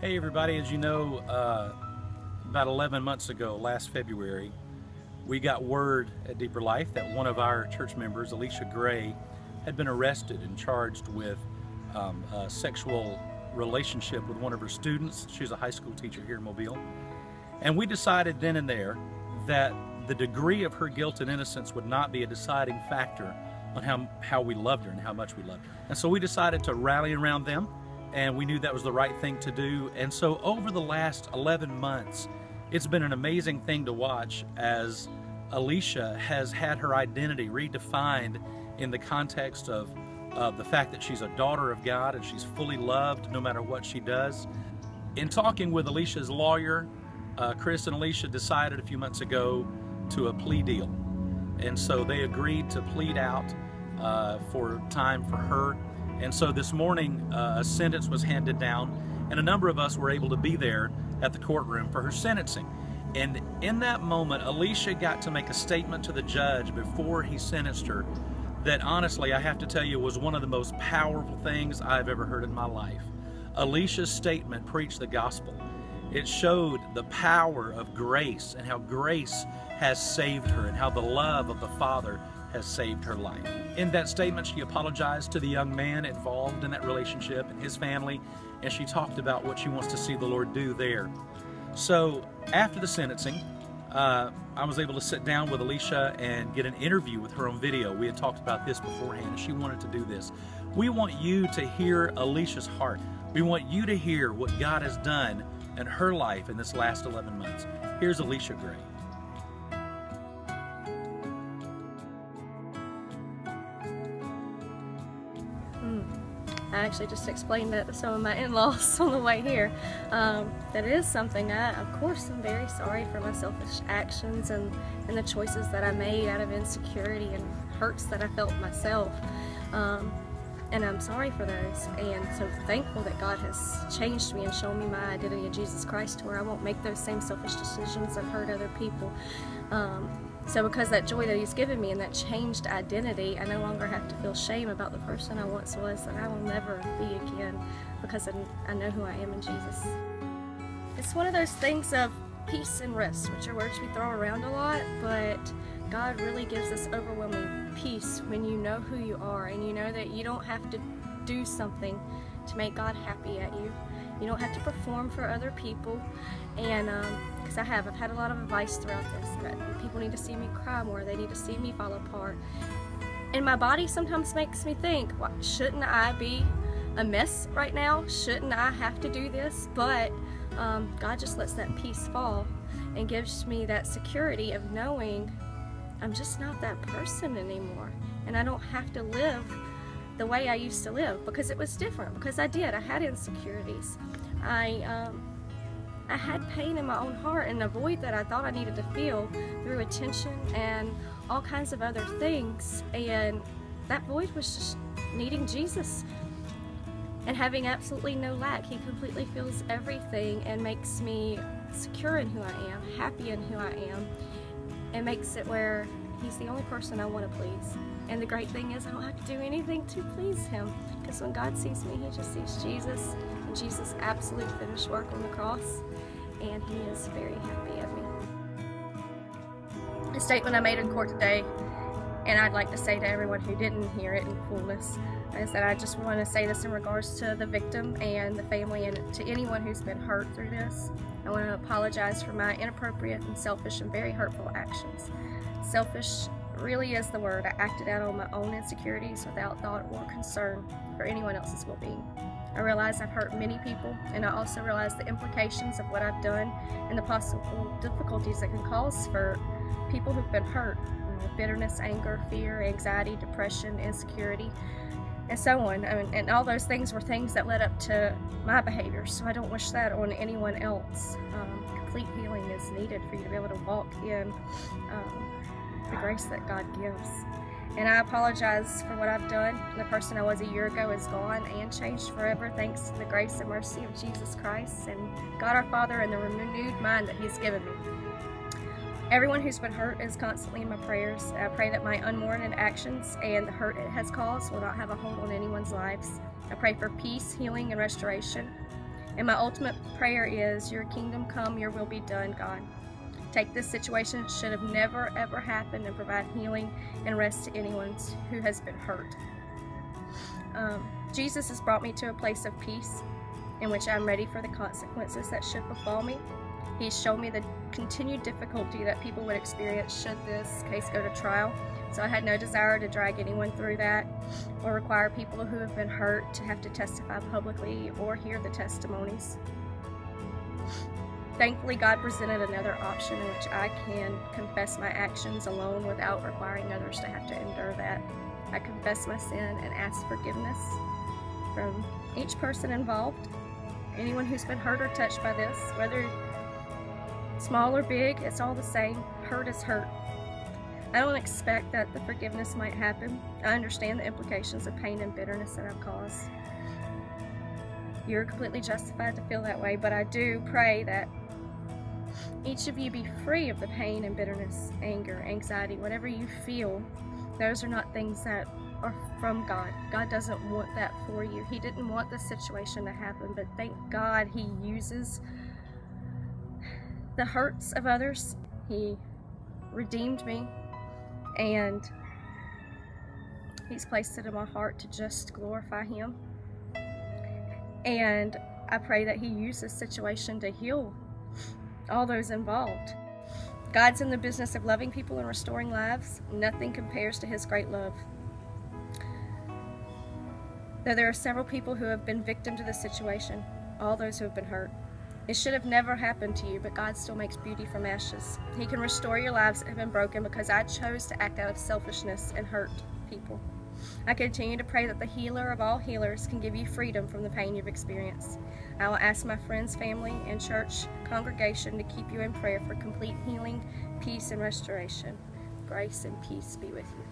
Hey everybody, as you know, about 11 months ago, last February, we got word at Deeper Life that one of our church members, Alicia Gray, had been arrested and charged with a sexual relationship with one of her students. She's a high school teacher here in Mobile. And we decided then and there that the degree of her guilt and innocence would not be a deciding factor on how we loved her and how much we loved her. And so we decided to rally around them, and we knew that was the right thing to do. And so over the last 11 months, it's been an amazing thing to watch as Alicia has had her identity redefined in the context of the fact that she's a daughter of God and she's fully loved no matter what she does. In talking with Alicia's lawyer, Chris and Alicia decided a few months ago to a plea deal. And so they agreed to plead out for time for her. And so this morning, a sentence was handed down, and a number of us were able to be there at the courtroom for her sentencing. And in that moment, Alicia got to make a statement to the judge before he sentenced her that honestly, I have to tell you, was one of the most powerful things I've ever heard in my life. Alicia's statement preached the gospel. It showed the power of grace and how grace has saved her and how the love of the Father has saved her life. In that statement, she apologized to the young man involved in that relationship and his family, and she talked about what she wants to see the Lord do there. So after the sentencing, I was able to sit down with Alicia and get an interview with her on video. We had talked about this beforehand, and she wanted to do this. We want you to hear Alicia's heart. We want you to hear what God has done in her life in this last 11 months. Here's Alicia Gray. I actually just explained that to some of my in-laws on the way here. That is something of course, I'm very sorry for my selfish actions and the choices that I made out of insecurity and hurts that I felt myself. And I'm sorry for those, and so thankful that God has changed me and shown me my identity in Jesus Christ to where I won't make those same selfish decisions that hurt other people. So because that joy that He's given me and that changed identity, I no longer have to feel shame about the person I once was that I will never be again, because I know who I am in Jesus. It's one of those things of peace and rest, which are words we throw around a lot, but God really gives us overwhelming peace when you know who you are and you know that you don't have to do something to make God happy at you. You don't have to perform for other people, and because I've had a lot of advice throughout this that people need to see me cry more, they need to see me fall apart, and my body sometimes makes me think, well, shouldn't I be a mess right now? Shouldn't I have to do this? But God just lets that peace fall and gives me that security of knowing I'm just not that person anymore, and I don't have to live the way I used to live, because it was different, because I had insecurities. I had pain in my own heart and a void that I thought I needed to feel through attention and all kinds of other things, and that void was just needing Jesus and having absolutely no lack. He completely fills everything and makes me secure in who I am, happy in who I am, and makes it where He's the only person I want to please. And the great thing is I don't have to do anything to please Him, because when God sees me, He just sees Jesus, and Jesus' absolute finished work on the cross, and He is very happy at me. A statement I made in court today, and I'd like to say to everyone who didn't hear it in fullness, is that I just want to say this in regards to the victim and the family, and to anyone who's been hurt through this. I want to apologize for my inappropriate and selfish and very hurtful actions. Selfish really is the word. I acted out on my own insecurities without thought or concern for anyone else's well-being. I realize I've hurt many people, and I also realize the implications of what I've done and the possible difficulties it can cause for people who've been hurt. Bitterness, anger, fear, anxiety, depression, insecurity, and so on. And all those things were things that led up to my behavior, so I don't wish that on anyone else. Complete healing is needed for you to be able to walk in the grace that God gives. And I apologize for what I've done. The person I was a year ago is gone and changed forever, thanks to the grace and mercy of Jesus Christ and God our Father and the renewed mind that He's given me. Everyone who's been hurt is constantly in my prayers. I pray that my unwarranted actions and the hurt it has caused will not have a hold on anyone's lives. I pray for peace, healing, and restoration. And my ultimate prayer is, your kingdom come, your will be done, God. Take this situation that should have never ever happened and provide healing and rest to anyone who has been hurt. Jesus has brought me to a place of peace in which I'm ready for the consequences that should befall me. He's shown me the continued difficulty that people would experience should this case go to trial. So I had no desire to drag anyone through that or require people who have been hurt to have to testify publicly or hear the testimonies. Thankfully, God presented another option in which I can confess my actions alone without requiring others to have to endure that. I confess my sin and ask forgiveness from each person involved. Anyone who's been hurt or touched by this, whether small or big, it's all the same. Hurt is hurt. I don't expect that the forgiveness might happen. I understand the implications of pain and bitterness that I've caused. You're completely justified to feel that way, but I do pray that each of you be free of the pain and bitterness, anger, anxiety, whatever you feel. Those are not things that are from God. God doesn't want that for you. He didn't want this situation to happen, but thank God He uses the hurts of others. He redeemed me, and He's placed it in my heart to just glorify Him. And I pray that He uses this situation to heal all those involved. God's in the business of loving people and restoring lives. Nothing compares to His great love. Though there are several people who have been victim to this situation, all those who have been hurt. It should have never happened to you, but God still makes beauty from ashes. He can restore your lives that have been broken because I chose to act out of selfishness and hurt people. I continue to pray that the healer of all healers can give you freedom from the pain you've experienced. I will ask my friends, family, and church congregation to keep you in prayer for complete healing, peace, and restoration. Grace and peace be with you.